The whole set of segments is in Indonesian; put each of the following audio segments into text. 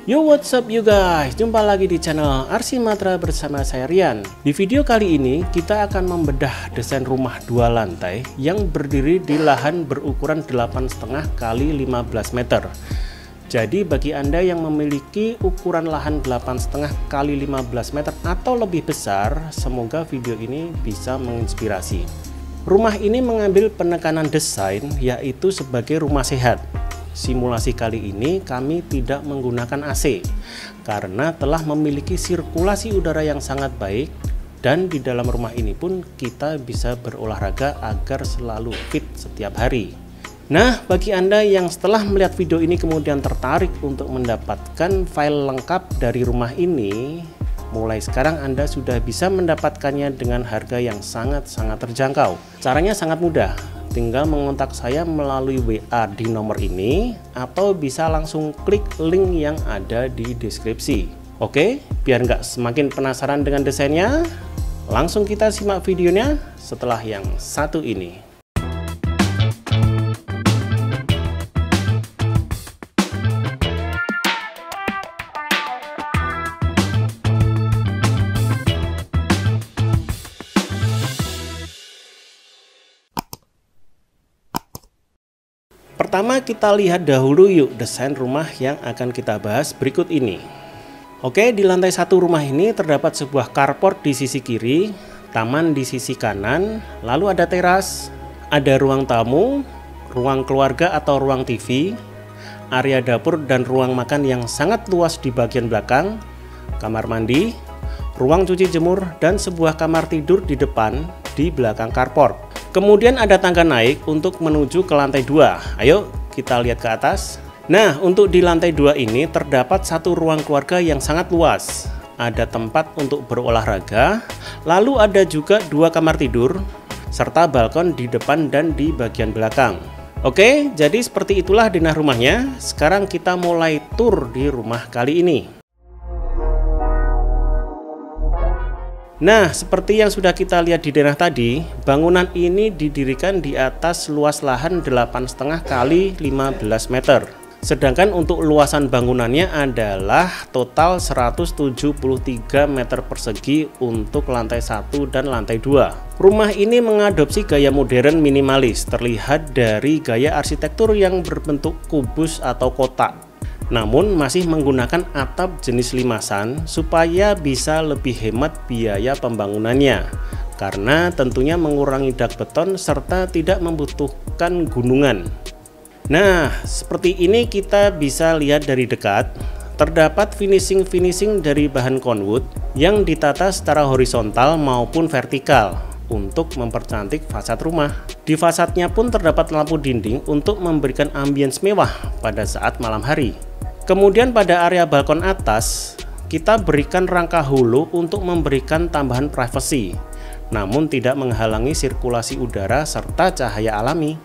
Yo, what's up you guys, jumpa lagi di channel RC Matra bersama saya Rian. Di video kali ini kita akan membedah desain rumah 2 lantai yang berdiri di lahan berukuran 8,5 kali 15 meter. Jadi bagi Anda yang memiliki ukuran lahan 8,5 kali 15 meter atau lebih besar, semoga video ini bisa menginspirasi. Rumah ini mengambil penekanan desain yaitu sebagai rumah sehat. Simulasi kali ini kami tidak menggunakan AC karena telah memiliki sirkulasi udara yang sangat baik, dan di dalam rumah ini pun kita bisa berolahraga agar selalu fit setiap hari. Nah, bagi Anda yang setelah melihat video ini kemudian tertarik untuk mendapatkan file lengkap dari rumah ini, mulai sekarang Anda sudah bisa mendapatkannya dengan harga yang sangat-sangat terjangkau. Caranya sangat mudah. Tinggal mengontak saya melalui WA di nomor ini atau bisa langsung klik link yang ada di deskripsi. Oke, biar nggak semakin penasaran dengan desainnya, langsung kita simak videonya setelah yang satu ini. Pertama kita lihat dahulu yuk desain rumah yang akan kita bahas berikut ini. Oke, di lantai 1 rumah ini terdapat sebuah carport di sisi kiri, taman di sisi kanan, lalu ada teras, ada ruang tamu, ruang keluarga atau ruang TV, area dapur dan ruang makan yang sangat luas di bagian belakang, kamar mandi, ruang cuci jemur, dan sebuah kamar tidur di depan di belakang carport. Kemudian ada tangga naik untuk menuju ke lantai 2. Ayo kita lihat ke atas. Nah, untuk di lantai 2 ini terdapat satu ruang keluarga yang sangat luas. Ada tempat untuk berolahraga, lalu ada juga 2 kamar tidur, serta balkon di depan dan di bagian belakang. Oke, jadi seperti itulah denah rumahnya. Sekarang kita mulai tur di rumah kali ini. Nah, seperti yang sudah kita lihat di denah tadi, bangunan ini didirikan di atas luas lahan 8,5 kali 15 meter. Sedangkan untuk luasan bangunannya adalah total 173 meter persegi untuk lantai 1 dan lantai 2. Rumah ini mengadopsi gaya modern minimalis, terlihat dari gaya arsitektur yang berbentuk kubus atau kotak. Namun masih menggunakan atap jenis limasan supaya bisa lebih hemat biaya pembangunannya, karena tentunya mengurangi dak beton serta tidak membutuhkan gunungan. Nah, seperti ini kita bisa lihat dari dekat. Terdapat finishing dari bahan conwood yang ditata secara horizontal maupun vertikal untuk mempercantik fasad rumah. Di fasadnya pun terdapat lampu dinding untuk memberikan ambience mewah pada saat malam hari. Kemudian pada area balkon atas, kita berikan rangka hulu untuk memberikan tambahan privasi, namun tidak menghalangi sirkulasi udara serta cahaya alami.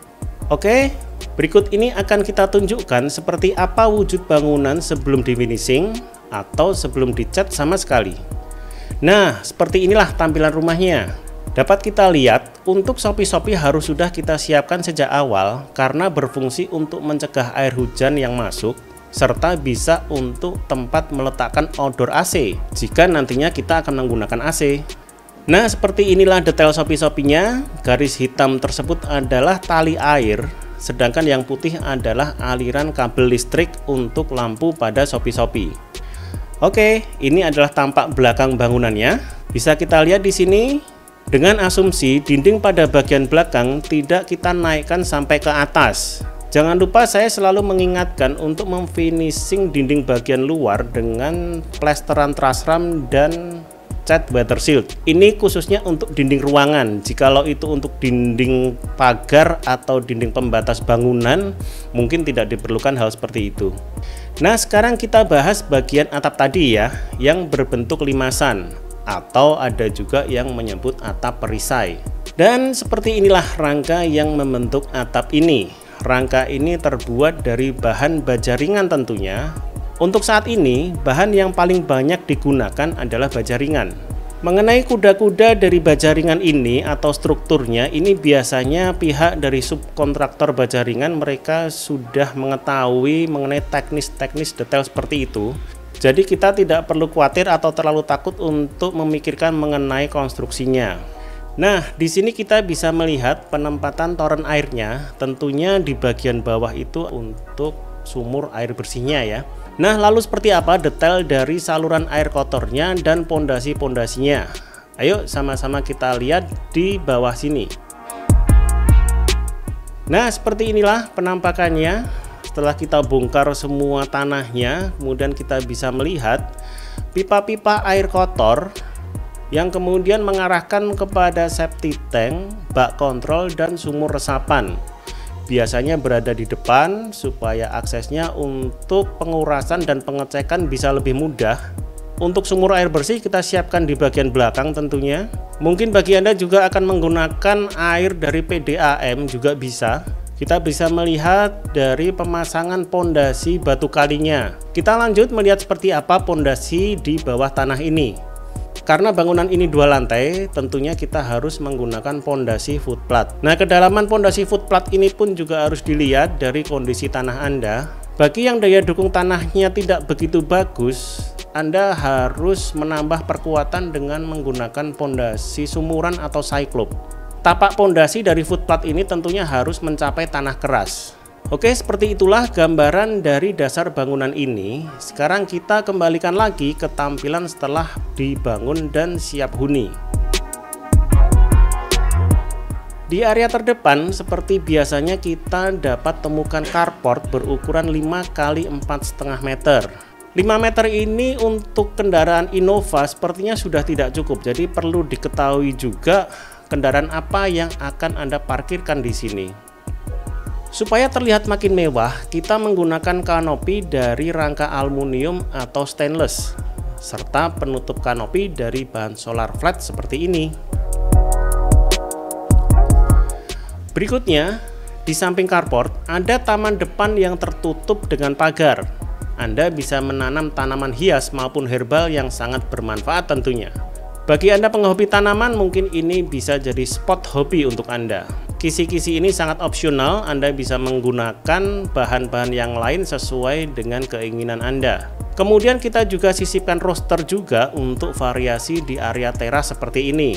Oke, berikut ini akan kita tunjukkan seperti apa wujud bangunan sebelum di finishing atau sebelum dicat sama sekali. Nah, seperti inilah tampilan rumahnya. Dapat kita lihat, untuk sopi-sopi harus sudah kita siapkan sejak awal karena berfungsi untuk mencegah air hujan yang masuk, serta bisa untuk tempat meletakkan outdoor AC jika nantinya kita akan menggunakan AC. Nah, seperti inilah detail sopi-sopinya. Garis hitam tersebut adalah tali air, sedangkan yang putih adalah aliran kabel listrik untuk lampu pada sopi-sopi. Oke, ini adalah tampak belakang bangunannya. Bisa kita lihat di sini. Dengan asumsi dinding pada bagian belakang tidak kita naikkan sampai ke atas. Jangan lupa saya selalu mengingatkan untuk memfinishing dinding bagian luar dengan plesteran truss ram dan cat weather shield. Ini khususnya untuk dinding ruangan. Jikalau itu untuk dinding pagar atau dinding pembatas bangunan, mungkin tidak diperlukan hal seperti itu. Nah, sekarang kita bahas bagian atap tadi ya, yang berbentuk limasan, atau ada juga yang menyebut atap perisai. Dan seperti inilah rangka yang membentuk atap ini. Rangka ini terbuat dari bahan baja ringan tentunya. Untuk saat ini, bahan yang paling banyak digunakan adalah baja ringan. Mengenai kuda-kuda dari baja ringan ini atau strukturnya, ini biasanya pihak dari subkontraktor baja ringan mereka sudah mengetahui mengenai teknis-teknis detail seperti itu. Jadi kita tidak perlu khawatir atau terlalu takut untuk memikirkan mengenai konstruksinya. Nah, di sini kita bisa melihat penempatan toren airnya, tentunya di bagian bawah itu untuk sumur air bersihnya ya. Nah, lalu seperti apa detail dari saluran air kotornya dan pondasi-pondasinya? Ayo sama-sama kita lihat di bawah sini. Nah, seperti inilah penampakannya. Setelah kita bongkar semua tanahnya, kemudian kita bisa melihat pipa-pipa air kotor yang kemudian mengarahkan kepada septic tank, bak kontrol, dan sumur resapan. Biasanya berada di depan supaya aksesnya untuk pengurasan dan pengecekan bisa lebih mudah. Untuk sumur air bersih kita siapkan di bagian belakang tentunya. Mungkin bagi Anda juga akan menggunakan air dari PDAM juga bisa. Kita bisa melihat dari pemasangan pondasi batu kalinya. Kita lanjut melihat seperti apa pondasi di bawah tanah ini. Karena bangunan ini 2 lantai, tentunya kita harus menggunakan pondasi footplat. Nah, kedalaman pondasi footplat ini pun juga harus dilihat dari kondisi tanah Anda. Bagi yang daya dukung tanahnya tidak begitu bagus, Anda harus menambah perkuatan dengan menggunakan pondasi sumuran atau cyclop. Tapak pondasi dari footplat ini tentunya harus mencapai tanah keras. Oke, seperti itulah gambaran dari dasar bangunan ini. Sekarang kita kembalikan lagi ke tampilan setelah dibangun dan siap huni. Di area terdepan seperti biasanya kita dapat temukan carport berukuran 5 x 4,5 meter. 5 meter ini untuk kendaraan Innova sepertinya sudah tidak cukup. Jadi perlu diketahui juga kendaraan apa yang akan Anda parkirkan di sini. Supaya terlihat makin mewah, kita menggunakan kanopi dari rangka aluminium atau stainless, serta penutup kanopi dari bahan solar flat seperti ini. Berikutnya, di samping carport ada taman depan yang tertutup dengan pagar. Anda bisa menanam tanaman hias maupun herbal yang sangat bermanfaat tentunya. Bagi Anda penghobi tanaman, mungkin ini bisa jadi spot hobi untuk Anda. Kisi-kisi ini sangat opsional, Anda bisa menggunakan bahan-bahan yang lain sesuai dengan keinginan Anda. Kemudian kita juga sisipkan roster juga untuk variasi di area teras seperti ini.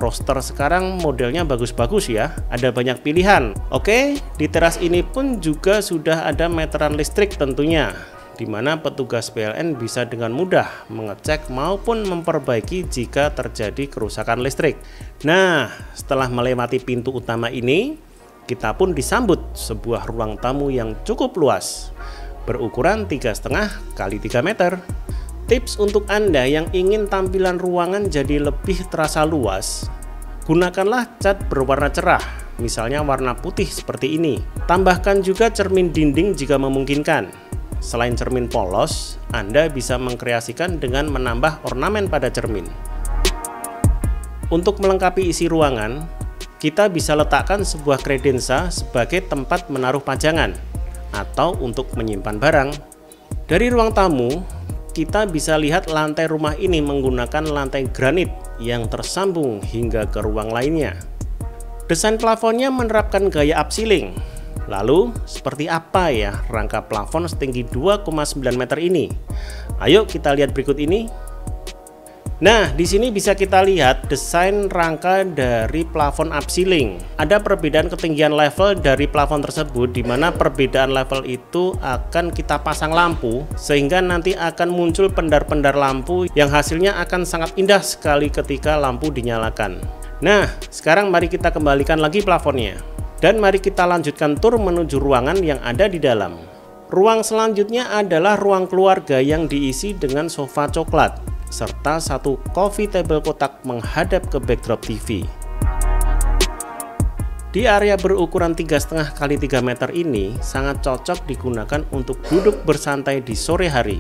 Roster sekarang modelnya bagus-bagus ya, ada banyak pilihan. Oke, di teras ini pun juga sudah ada meteran listrik tentunya, di mana petugas PLN bisa dengan mudah mengecek maupun memperbaiki jika terjadi kerusakan listrik. Nah, setelah melewati pintu utama ini, kita pun disambut sebuah ruang tamu yang cukup luas, berukuran 3,5 x 3 meter. Tips untuk Anda yang ingin tampilan ruangan jadi lebih terasa luas, gunakanlah cat berwarna cerah, misalnya warna putih seperti ini. Tambahkan juga cermin dinding jika memungkinkan. Selain cermin polos, Anda bisa mengkreasikan dengan menambah ornamen pada cermin. Untuk melengkapi isi ruangan, kita bisa letakkan sebuah kredensa sebagai tempat menaruh pajangan atau untuk menyimpan barang. Dari ruang tamu, kita bisa lihat lantai rumah ini menggunakan lantai granit yang tersambung hingga ke ruang lainnya. Desain plafonnya menerapkan gaya upcilling. Lalu, seperti apa ya rangka plafon setinggi 2,9 meter ini? Ayo kita lihat berikut ini. Nah, di sini bisa kita lihat desain rangka dari plafon upcilling. Ada perbedaan ketinggian level dari plafon tersebut, di mana perbedaan level itu akan kita pasang lampu, sehingga nanti akan muncul pendar-pendar lampu yang hasilnya akan sangat indah sekali ketika lampu dinyalakan. Nah, sekarang mari kita kembalikan lagi plafonnya. Dan mari kita lanjutkan tur menuju ruangan yang ada di dalam. Ruang selanjutnya adalah ruang keluarga yang diisi dengan sofa coklat, serta satu coffee table kotak menghadap ke backdrop TV. Di area berukuran 3,5 x 3 meter ini sangat cocok digunakan untuk duduk bersantai di sore hari.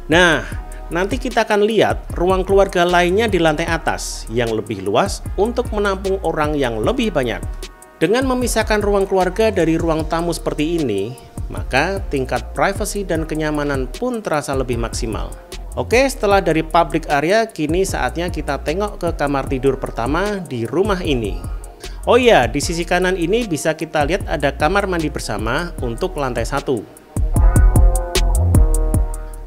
Nah, nanti kita akan lihat ruang keluarga lainnya di lantai atas yang lebih luas untuk menampung orang yang lebih banyak. Dengan memisahkan ruang keluarga dari ruang tamu seperti ini, maka tingkat privasi dan kenyamanan pun terasa lebih maksimal. Oke, setelah dari public area, kini saatnya kita tengok ke kamar tidur pertama di rumah ini. Oh iya, di sisi kanan ini bisa kita lihat ada kamar mandi bersama untuk lantai 1.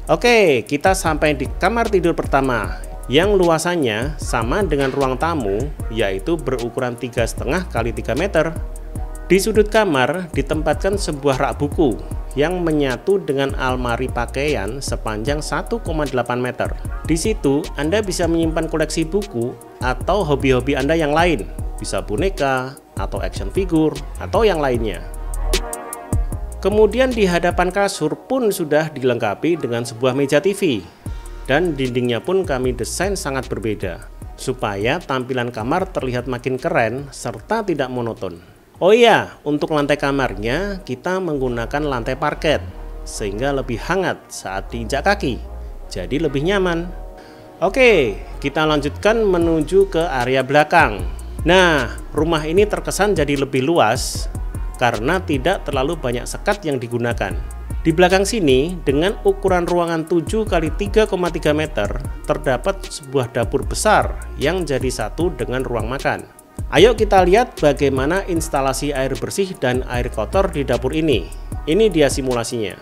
Oke, kita sampai di kamar tidur pertama yang luasannya sama dengan ruang tamu, yaitu berukuran 3,5 x 3 meter. Di sudut kamar ditempatkan sebuah rak buku yang menyatu dengan almari pakaian sepanjang 1,8 meter. Di situ Anda bisa menyimpan koleksi buku atau hobi-hobi Anda yang lain, bisa boneka atau action figure atau yang lainnya. Kemudian di hadapan kasur pun sudah dilengkapi dengan sebuah meja TV, dan dindingnya pun kami desain sangat berbeda supaya tampilan kamar terlihat makin keren serta tidak monoton. Oh iya, untuk lantai kamarnya kita menggunakan lantai parket sehingga lebih hangat saat diinjak kaki, jadi lebih nyaman. Oke, kita lanjutkan menuju ke area belakang. Nah, rumah ini terkesan jadi lebih luas karena tidak terlalu banyak sekat yang digunakan. Di belakang sini, dengan ukuran ruangan 7 x 3,3 meter, terdapat sebuah dapur besar yang jadi satu dengan ruang makan. Ayo kita lihat bagaimana instalasi air bersih dan air kotor di dapur ini. Ini dia simulasinya.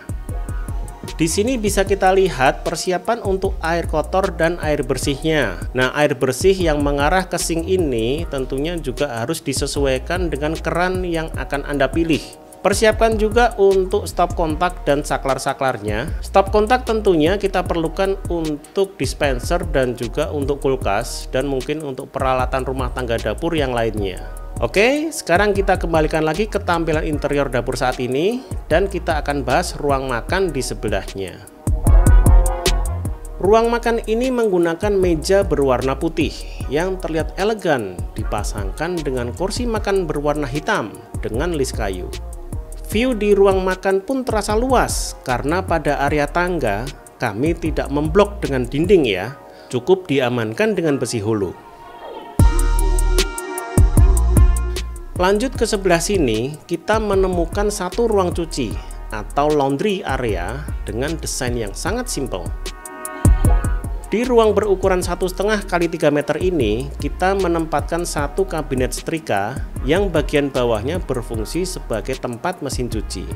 Di sini bisa kita lihat persiapan untuk air kotor dan air bersihnya. Nah, air bersih yang mengarah ke sink ini tentunya juga harus disesuaikan dengan keran yang akan Anda pilih. Persiapkan juga untuk stop kontak dan saklar-saklarnya. Stop kontak tentunya kita perlukan untuk dispenser dan juga untuk kulkas dan mungkin untuk peralatan rumah tangga dapur yang lainnya. Oke, sekarang kita kembalikan lagi ke tampilan interior dapur saat ini dan kita akan bahas ruang makan di sebelahnya. Ruang makan ini menggunakan meja berwarna putih yang terlihat elegan dipasangkan dengan kursi makan berwarna hitam dengan list kayu. View di ruang makan pun terasa luas karena pada area tangga kami tidak memblok dengan dinding ya, cukup diamankan dengan besi hulu. Lanjut ke sebelah sini, kita menemukan satu ruang cuci atau laundry area dengan desain yang sangat simpel. Di ruang berukuran 1,5 x 3 meter ini, kita menempatkan satu kabinet setrika yang bagian bawahnya berfungsi sebagai tempat mesin cuci.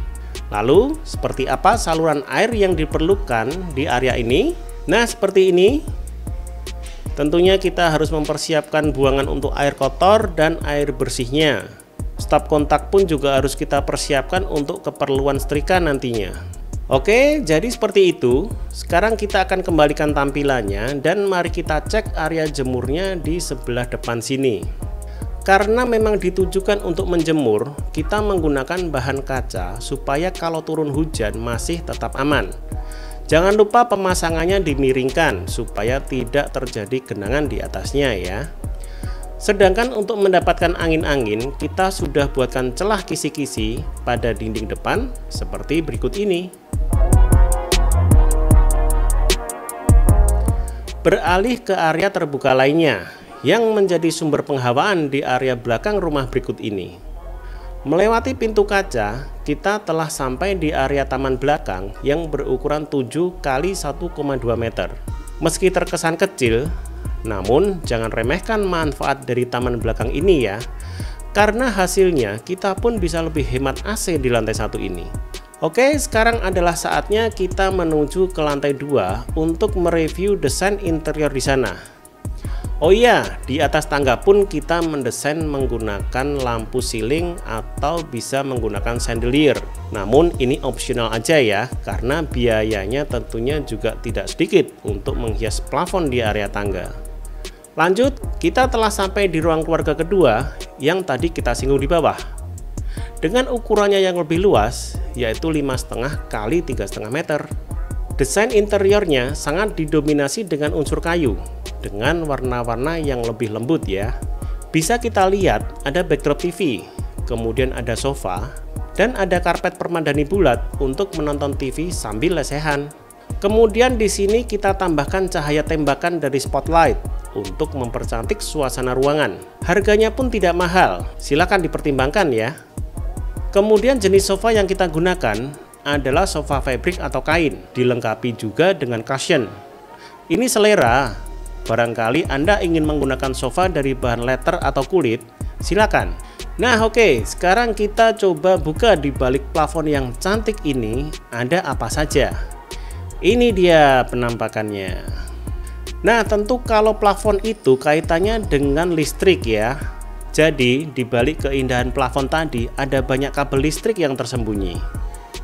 Lalu, seperti apa saluran air yang diperlukan di area ini? Nah, seperti ini. Tentunya kita harus mempersiapkan buangan untuk air kotor dan air bersihnya. Stop kontak pun juga harus kita persiapkan untuk keperluan setrika nantinya. Oke, jadi seperti itu. Sekarang kita akan kembalikan tampilannya dan mari kita cek area jemurnya di sebelah depan sini. Karena memang ditujukan untuk menjemur, kita menggunakan bahan kaca supaya kalau turun hujan masih tetap aman. Jangan lupa pemasangannya dimiringkan supaya tidak terjadi genangan di atasnya ya. Sedangkan untuk mendapatkan angin-angin, kita sudah buatkan celah kisi-kisi pada dinding depan seperti berikut ini. Beralih ke area terbuka lainnya yang menjadi sumber penghawaan di area belakang rumah berikut ini. Melewati pintu kaca, kita telah sampai di area taman belakang yang berukuran 7 x 1,2 meter. Meski terkesan kecil, namun jangan remehkan manfaat dari taman belakang ini ya, karena hasilnya kita pun bisa lebih hemat AC di lantai 1 ini. Oke, sekarang adalah saatnya kita menuju ke lantai 2 untuk mereview desain interior di sana. Oh iya, di atas tangga pun kita mendesain menggunakan lampu siling atau bisa menggunakan chandelier. Namun ini opsional aja ya, karena biayanya tentunya juga tidak sedikit untuk menghias plafon di area tangga. Lanjut, kita telah sampai di ruang keluarga kedua yang tadi kita singgung di bawah. Dengan ukurannya yang lebih luas, yaitu 5,5 x 3,5 meter. Desain interiornya sangat didominasi dengan unsur kayu, dengan warna-warna yang lebih lembut ya. Bisa kita lihat ada backdrop TV, kemudian ada sofa, dan ada karpet permadani bulat untuk menonton TV sambil lesehan. Kemudian di sini kita tambahkan cahaya tembakan dari spotlight untuk mempercantik suasana ruangan. Harganya pun tidak mahal, silakan dipertimbangkan ya. Kemudian jenis sofa yang kita gunakan adalah sofa fabric atau kain, dilengkapi juga dengan cushion. Ini selera. Barangkali Anda ingin menggunakan sofa dari bahan leather atau kulit, silakan. Nah oke, sekarang kita coba buka di balik plafon yang cantik ini ada apa saja. Ini dia penampakannya. Nah tentu kalau plafon itu kaitannya dengan listrik ya. Jadi di balik keindahan plafon tadi ada banyak kabel listrik yang tersembunyi.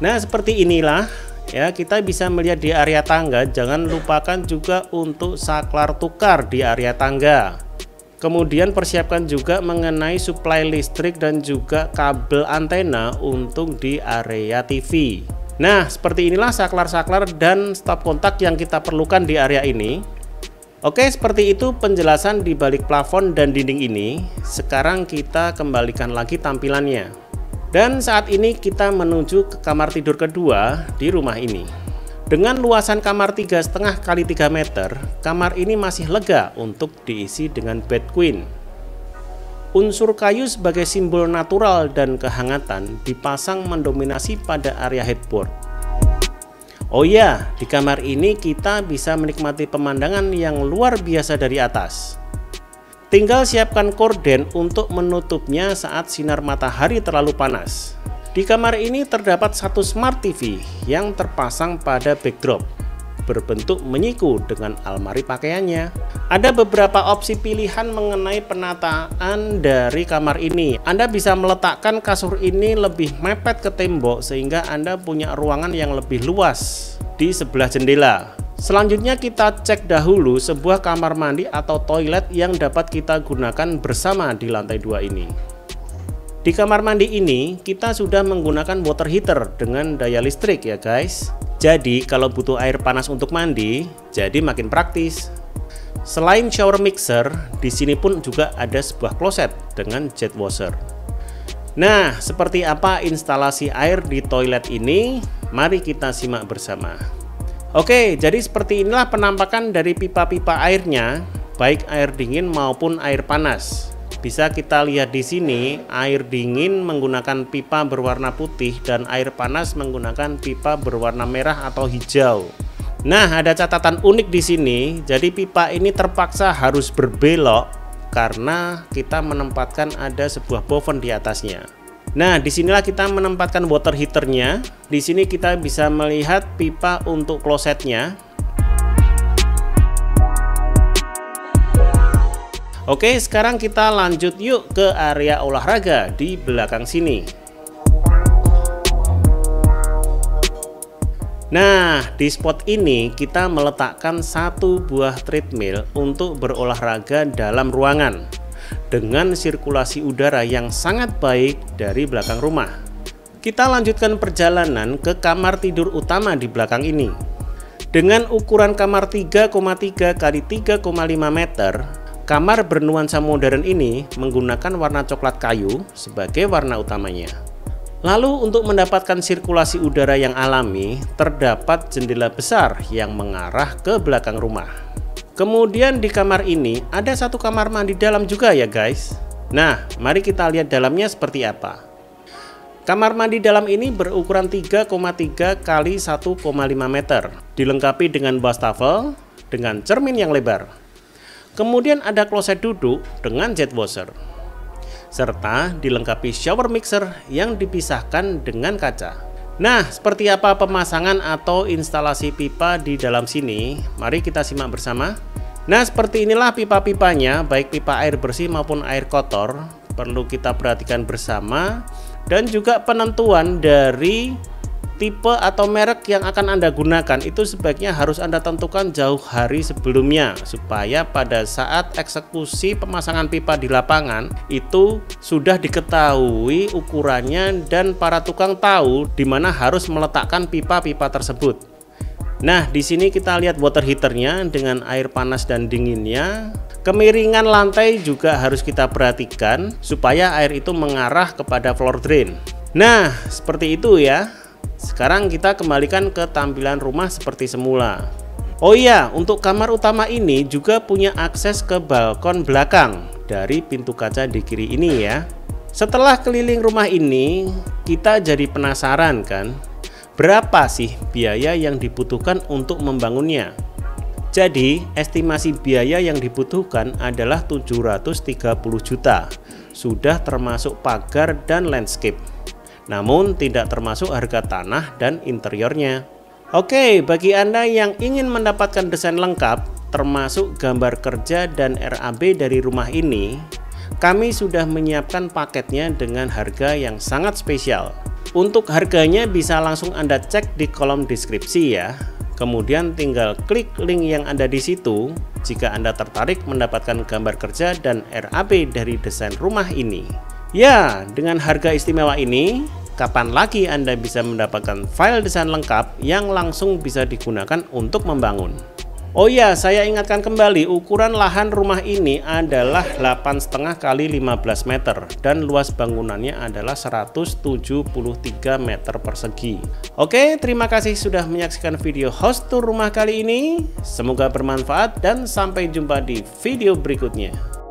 Nah seperti inilah ya, kita bisa melihat di area tangga. Jangan lupakan juga untuk saklar tukar di area tangga. Kemudian persiapkan juga mengenai suplai listrik dan juga kabel antena untuk di area TV. Nah seperti inilah saklar-saklar dan stop kontak yang kita perlukan di area ini. Oke, seperti itu penjelasan di balik plafon dan dinding ini. Sekarang kita kembalikan lagi tampilannya. Dan saat ini kita menuju ke kamar tidur kedua di rumah ini. Dengan luasan kamar 3,5 x 3 meter, kamar ini masih lega untuk diisi dengan bed queen. Unsur kayu sebagai simbol natural dan kehangatan dipasang mendominasi pada area headboard. Oh iya, di kamar ini kita bisa menikmati pemandangan yang luar biasa dari atas. Tinggal siapkan korden untuk menutupnya saat sinar matahari terlalu panas. Di kamar ini terdapat satu smart TV yang terpasang pada backdrop berbentuk menyiku dengan almari pakaiannya. Ada beberapa opsi pilihan mengenai penataan dari kamar ini. Anda bisa meletakkan kasur ini lebih mepet ke tembok sehingga Anda punya ruangan yang lebih luas di sebelah jendela. Selanjutnya kita cek dahulu sebuah kamar mandi atau toilet yang dapat kita gunakan bersama di lantai 2 ini. Di kamar mandi ini kita sudah menggunakan water heater dengan daya listrik ya guys. Jadi kalau butuh air panas untuk mandi, jadi makin praktis. Selain shower mixer, di sini pun juga ada sebuah kloset dengan jet washer. Nah, seperti apa instalasi air di toilet ini? Mari kita simak bersama. Oke, jadi seperti inilah penampakan dari pipa-pipa airnya, baik air dingin maupun air panas. Bisa kita lihat di sini, air dingin menggunakan pipa berwarna putih dan air panas menggunakan pipa berwarna merah atau hijau. Nah, ada catatan unik di sini. Jadi pipa ini terpaksa harus berbelok karena kita menempatkan ada sebuah boven di atasnya. Nah, disinilah kita menempatkan water heaternya. Di sini kita bisa melihat pipa untuk klosetnya. Oke, sekarang kita lanjut yuk ke area olahraga di belakang sini. Nah, di spot ini kita meletakkan satu buah treadmill untuk berolahraga dalam ruangan dengan sirkulasi udara yang sangat baik dari belakang rumah. Kita lanjutkan perjalanan ke kamar tidur utama di belakang ini. Dengan ukuran kamar 3,3 x 3,5 meter, kamar bernuansa modern ini menggunakan warna coklat kayu sebagai warna utamanya. Lalu untuk mendapatkan sirkulasi udara yang alami, terdapat jendela besar yang mengarah ke belakang rumah. Kemudian di kamar ini ada satu kamar mandi dalam juga ya guys. Nah, mari kita lihat dalamnya seperti apa. Kamar mandi dalam ini berukuran 3,3 x 1,5 meter, dilengkapi dengan wastafel dengan cermin yang lebar. Kemudian ada kloset duduk dengan jet washer, serta dilengkapi shower mixer yang dipisahkan dengan kaca. Nah, seperti apa pemasangan atau instalasi pipa di dalam sini? Mari kita simak bersama. Nah, seperti inilah pipa-pipanya, baik pipa air bersih maupun air kotor. Perlu kita perhatikan bersama. Dan juga penentuan dari tipe atau merek yang akan Anda gunakan itu sebaiknya harus Anda tentukan jauh hari sebelumnya, supaya pada saat eksekusi pemasangan pipa di lapangan itu sudah diketahui ukurannya dan para tukang tahu di mana harus meletakkan pipa-pipa tersebut. Nah, di sini kita lihat water heaternya dengan air panas dan dinginnya. Kemiringan lantai juga harus kita perhatikan supaya air itu mengarah kepada floor drain. Nah, seperti itu ya. Sekarang kita kembalikan ke tampilan rumah seperti semula. Oh iya, untuk kamar utama ini juga punya akses ke balkon belakang dari pintu kaca di kiri ini ya. Setelah keliling rumah ini, kita jadi penasaran kan, berapa sih biaya yang dibutuhkan untuk membangunnya? Jadi, estimasi biaya yang dibutuhkan adalah 730 juta, sudah termasuk pagar dan landscape. Namun, tidak termasuk harga tanah dan interiornya. Oke, bagi Anda yang ingin mendapatkan desain lengkap, termasuk gambar kerja dan RAB dari rumah ini, kami sudah menyiapkan paketnya dengan harga yang sangat spesial. Untuk harganya bisa langsung Anda cek di kolom deskripsi ya. Kemudian tinggal klik link yang ada di situ jika Anda tertarik mendapatkan gambar kerja dan RAB dari desain rumah ini. Ya, dengan harga istimewa ini, kapan lagi Anda bisa mendapatkan file desain lengkap yang langsung bisa digunakan untuk membangun? Oh ya, saya ingatkan kembali, ukuran lahan rumah ini adalah 8,5 kali 15 meter dan luas bangunannya adalah 173 meter persegi. Oke, terima kasih sudah menyaksikan video host tour rumah kali ini. Semoga bermanfaat dan sampai jumpa di video berikutnya.